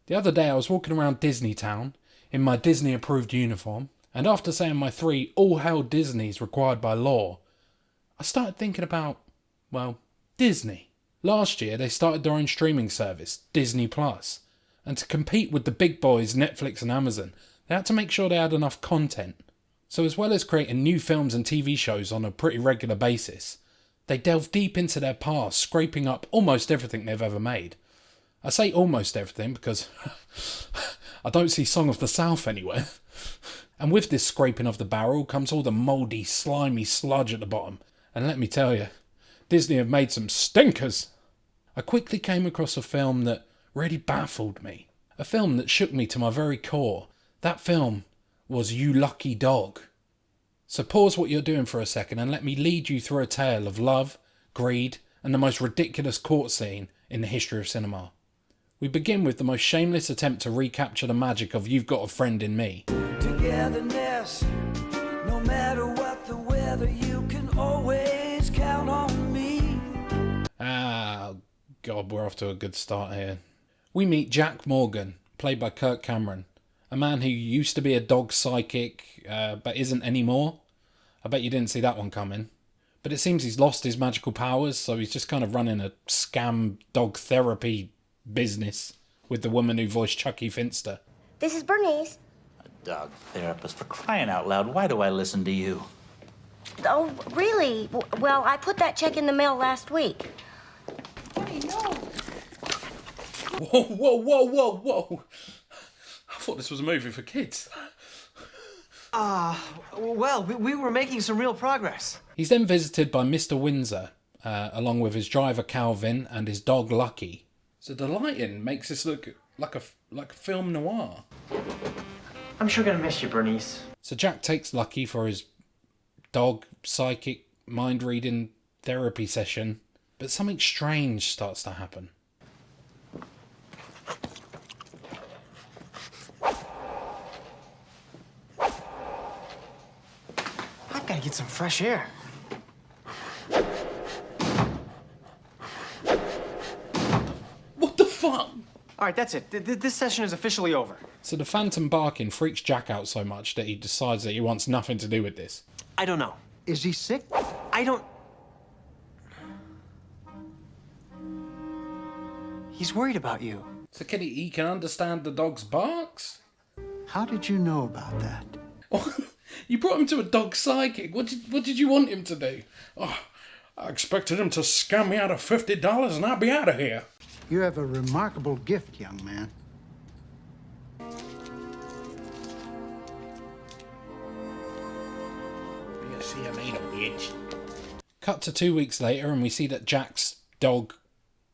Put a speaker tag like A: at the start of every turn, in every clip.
A: The other day I was walking around Disney Town in my Disney approved uniform, and after saying my 3 all-hail Disneys required by law, I started thinking about, well, Disney. Last year they started their own streaming service, Disney Plus, and to compete with the big boys Netflix and Amazon, they had to make sure they had enough content. So as well as creating new films and TV shows on a pretty regular basis, they delved deep into their past, scraping up almost everything they've ever made. I say almost everything because I don't see Song of the South anywhere. And with this scraping of the barrel comes all the mouldy, slimy sludge at the bottom. And let me tell you, Disney have made some stinkers. I quickly came across a film that really baffled me. A film that shook me to my very core. That film was You Lucky Dog. So pause what you're doing for a second and let me lead you through a tale of love, greed, and the most ridiculous court scene in the history of cinema. We begin with the most shameless attempt to recapture the magic of You've Got a Friend in Me.
B: Togetherness, no matter what the weather, you can always count on me.
A: Ah, God, we're off to a good start here. We meet Jack Morgan, played by Kirk Cameron, a man who used to be a dog psychic, but isn't anymore. I bet you didn't see that one coming. But it seems he's lost his magical powers, so he's just kind of running a scam dog therapy business with the woman who voiced Chucky Finster.
C: This is Bernice.
D: A dog therapist, for crying out loud. Why do I listen to you?
C: Oh, really? Well, I put that check in the mail last week.
E: Hey, no.
A: Whoa. I thought this was a movie for kids.
E: Well, we were making some real progress.
A: He's then visited by Mr. Windsor, along with his driver Calvin and his dog Lucky. So the lighting makes this look like a film noir.
E: I'm sure gonna miss you, Bernice.
A: So Jack takes Lucky for his dog psychic mind reading therapy session, but something strange starts to happen.
E: I've gotta get some fresh air.
A: What the fuck?
E: All right, that's it. This session is officially over.
A: So the phantom barking freaks Jack out so much that he decides that he wants nothing to do with this.
E: I don't know.
F: Is he sick?
E: I don't... He's worried about you.
A: So he can understand the dog's barks?
F: How did you know about that?
A: You brought him to a dog psychic. What did you want him to do? Oh, I expected him to scam me out of $50 and I'd be out of here.
F: You have a remarkable gift, young man.
A: You see, I made a bitch. Cut to 2 weeks later and we see that Jack's dog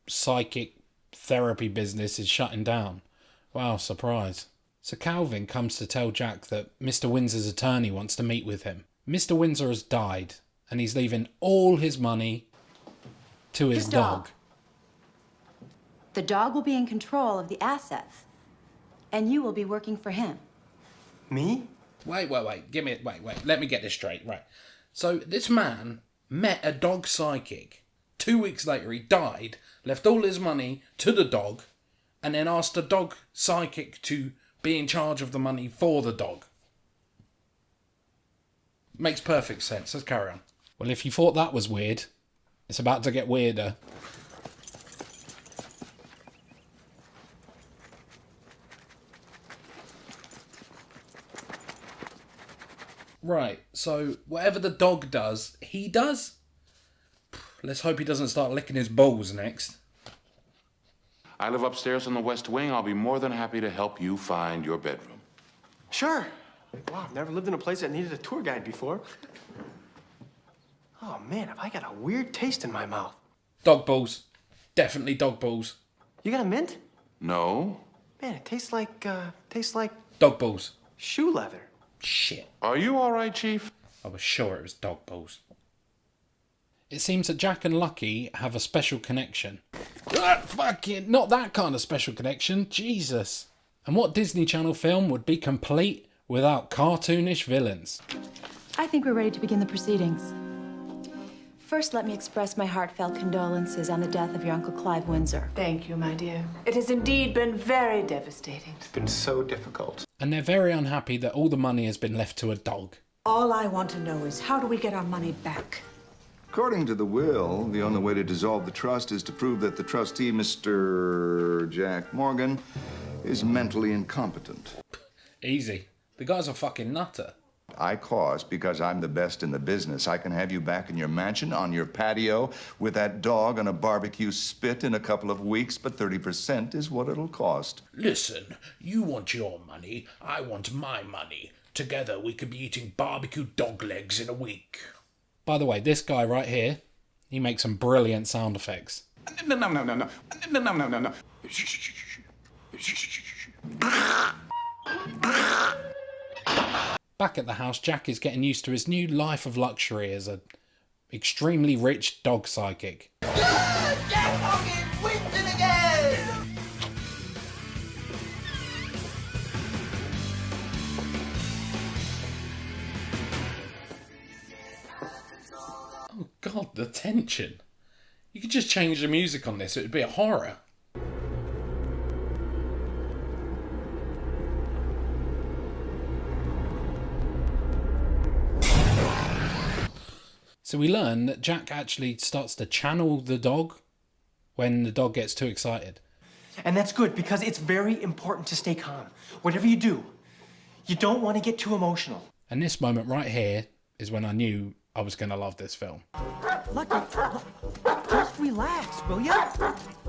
A: psychic therapy business is shutting down. Wow, surprise. So Calvin comes to tell Jack that Mr. Windsor's attorney wants to meet with him. Mr. Windsor has died and he's leaving all his money to his dog.
G: The dog will be in control of the assets, and you will be working for him.
E: Me?
A: Wait. Let me get this straight. Right. So this man met a dog psychic. 2 weeks later, he died, left all his money to the dog, and then asked the dog psychic to be in charge of the money for the dog. Makes perfect sense. Let's carry on. Well, if you thought that was weird, it's about to get weirder. Right, so whatever the dog does, he does? Let's hope he doesn't start licking his balls next.
H: I live upstairs in the West Wing. I'll be more than happy to help you find your bedroom.
E: Sure. Wow, I've never lived in a place that needed a tour guide before. Oh, man, have I got a weird taste in my mouth.
A: Dog balls. Definitely dog balls.
E: You got a mint?
H: No?
E: Man, it tastes like
A: Dog balls.
E: shoe leather.
A: Shit.
H: Are you all right, Chief?
A: I was sure it was dog balls. It seems that Jack and Lucky have a special connection. Fucking, not that kind of special connection. Jesus. And what Disney Channel film would be complete without cartoonish villains?
G: I think we're ready to begin the proceedings. First, let me express my heartfelt condolences on the death of your Uncle Clive Windsor.
I: Thank you, my dear. It has indeed been very devastating.
E: It's been so difficult.
A: And they're very unhappy that all the money has been left to a dog.
I: All I want to know is, how do we get our money back?
J: According to the will, the only way to dissolve the trust is to prove that the trustee, Mr. Jack Morgan, is mentally incompetent.
A: Easy. The guy's a fucking nutter.
J: I cost because I'm the best in the business. I can have you back in your mansion on your patio with that dog on a barbecue spit in a couple of weeks, but 30% is what it'll cost.
A: Listen, you want your money, I want my money. Together we could be eating barbecue dog legs in a week. By the way, this guy right here, he makes some brilliant sound effects.
E: No.
A: Back at the house, Jack is getting used to his new life of luxury as an extremely rich dog psychic.
B: Jack Morgan wins it again!
A: Oh god, the tension. You could just change the music on this, it would be a horror. So we learn that Jack actually starts to channel the dog when the dog gets too excited.
E: And that's good, because it's very important to stay calm. Whatever you do, you don't want to get too emotional.
A: And this moment right here is when I knew I was going to love this film.
E: Lucky, just relax, will ya?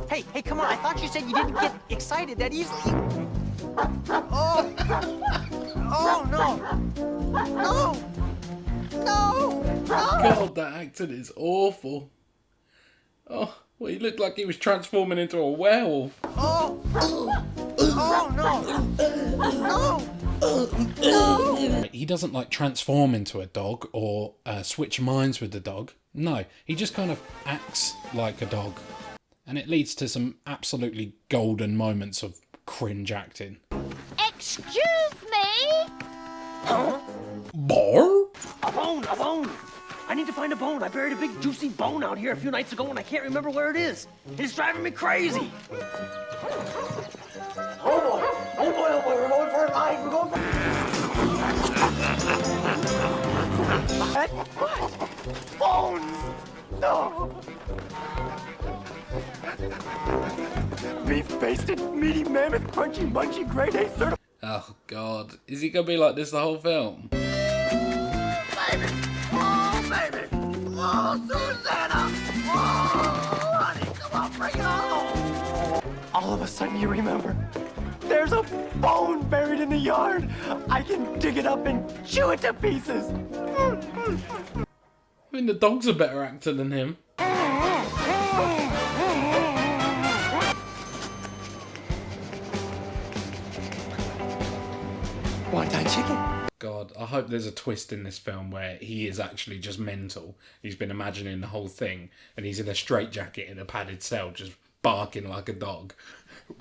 E: Hey, come on. I thought you said you didn't get excited that easily. Oh no. No.
A: God, that acting is awful. Oh, well, he looked like he was transforming into a werewolf.
E: Oh no.
A: He doesn't like transform into a dog or switch minds with the dog. No, he just kind of acts like a dog. And it leads to some absolutely golden moments of cringe acting.
C: Excuse me?
A: Bar?
E: A bone. I need to find a bone. I buried a big juicy bone out here a few nights ago and I can't remember where it is. It's driving me crazy. Oh boy, we're going for a ride. We're going for... What? Bones! No! Beef-basted, meaty, mammoth, crunchy, munchy, grade A certified...
A: Oh God, is he gonna be like this the whole film?
B: Baby! Oh, baby! Oh, Susanna! Oh, honey, come on, bring it on!
E: All of a sudden you remember, there's a bone buried in the yard. I can dig it up and chew it to pieces.
A: I mean, the dog's a better actor than him.
E: Wonton chicken.
A: God, I hope there's a twist in this film where he is actually just mental. He's been imagining the whole thing, and he's in a straitjacket in a padded cell, just barking like a dog.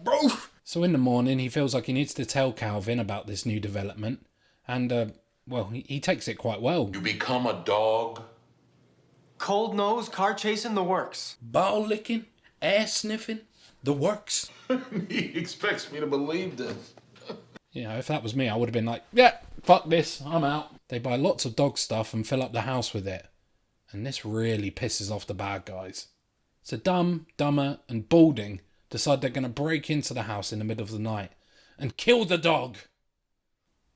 A: Bro! So in the morning, he feels like he needs to tell Calvin about this new development, and, well, he takes it quite well.
H: You become a dog?
E: Cold nose, car chasing, the works.
A: Ball licking, ass sniffing, the works.
H: He expects me to believe this.
A: You know, if that was me, I would have been like, yeah, fuck this, I'm out. They buy lots of dog stuff and fill up the house with it. And this really pisses off the bad guys. So Dumb, Dumber, and Balding decide they're going to break into the house in the middle of the night and kill the dog.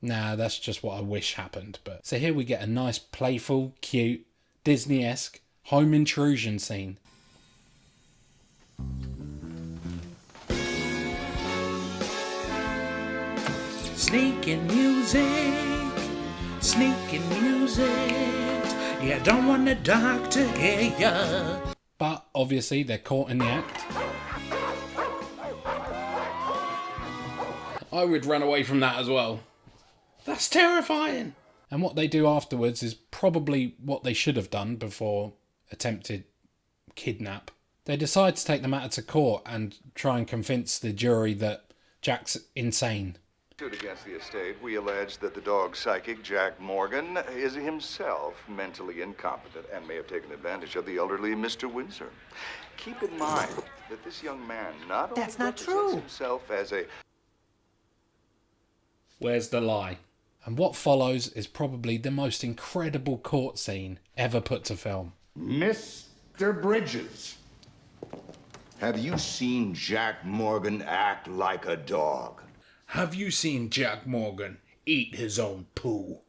A: Nah, that's just what I wish happened. But so here we get a nice, playful, cute, Disney-esque home intrusion scene. Sneaking music, you don't want the dark to hear ya. But obviously they're caught in the act. I would run away from that as well. That's terrifying. And what they do afterwards is probably what they should have done before attempted kidnap. They decide to take the matter to court and try and convince the jury that Jack's insane.
J: Against the estate, we allege that the dog's psychic, Jack Morgan, is himself mentally incompetent and may have taken advantage of the elderly Mr. Windsor. Keep in mind that this young man not only represents himself as a...
A: Where's the lie? And what follows is probably the most incredible court scene ever put to film.
J: Mr. Bridges, have you seen Jack Morgan act like a dog?
A: Have you seen Jack Morgan eat his own poo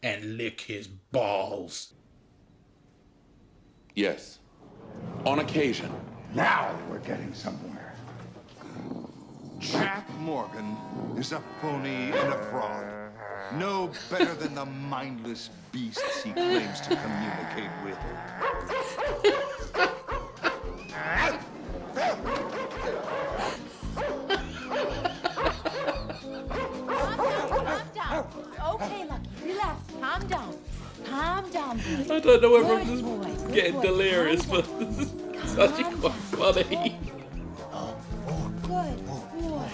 A: and lick his balls?
H: Yes. On occasion.
J: Now we're getting somewhere. Jack Morgan is a phony and a fraud. No better than the mindless beasts he claims to communicate with.
G: Okay, Lucky, relax. Calm down. Calm down, boy.
A: I don't know whether I'm
G: Good
A: just
G: boy,
A: getting
G: good boy.
A: delirious,
G: Calm
A: but this is
G: Calm
A: actually
G: down.
A: quite funny.
G: Good boy.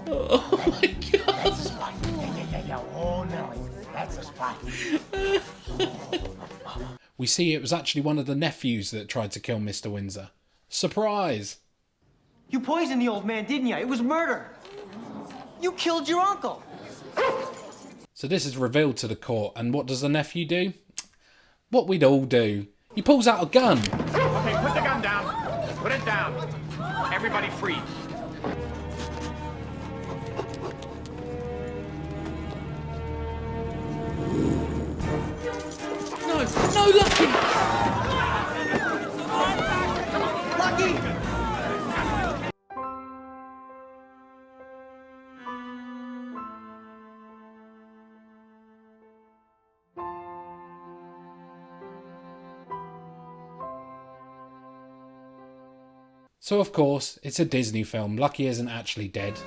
A: Oh my god.
E: That's the spot. Yeah. Oh, Nelly. That's the spot.
A: We see it was actually one of the nephews that tried to kill Mr. Windsor. Surprise!
E: You poisoned the old man, didn't you? It was murder. You killed your uncle.
A: So this is revealed to the court, and what does the nephew do? What we'd all do. He pulls out a gun.
E: Okay, put the gun down. Put it down. Everybody freeze.
A: No, Lucky!
E: Lucky!
A: So of course, it's a Disney film. Lucky isn't actually dead.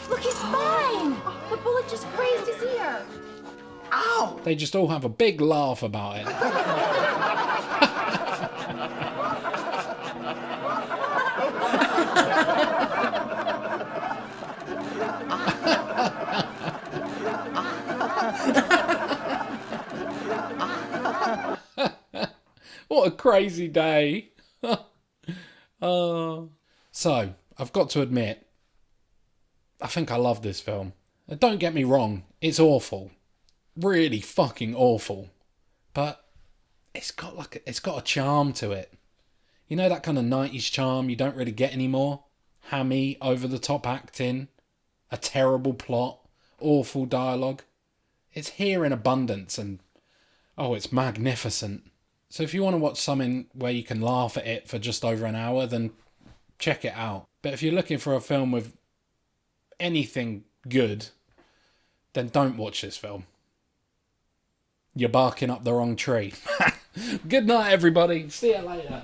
C: Look, he's fine. The bullet just grazed his ear.
E: Ow!
A: They just all have a big laugh about it. What a crazy day. So, I've got to admit, I think I love this film. Don't get me wrong, it's awful. Really fucking awful. But it's got a charm to it. You know that kind of 90s charm you don't really get anymore? Hammy, over-the-top acting, a terrible plot, awful dialogue. It's here in abundance and, oh, it's magnificent. So if you want to watch something where you can laugh at it for just over an hour, then check it out. But if you're looking for a film with anything good, then don't watch this film. You're barking up the wrong tree. Good night, everybody. See you later.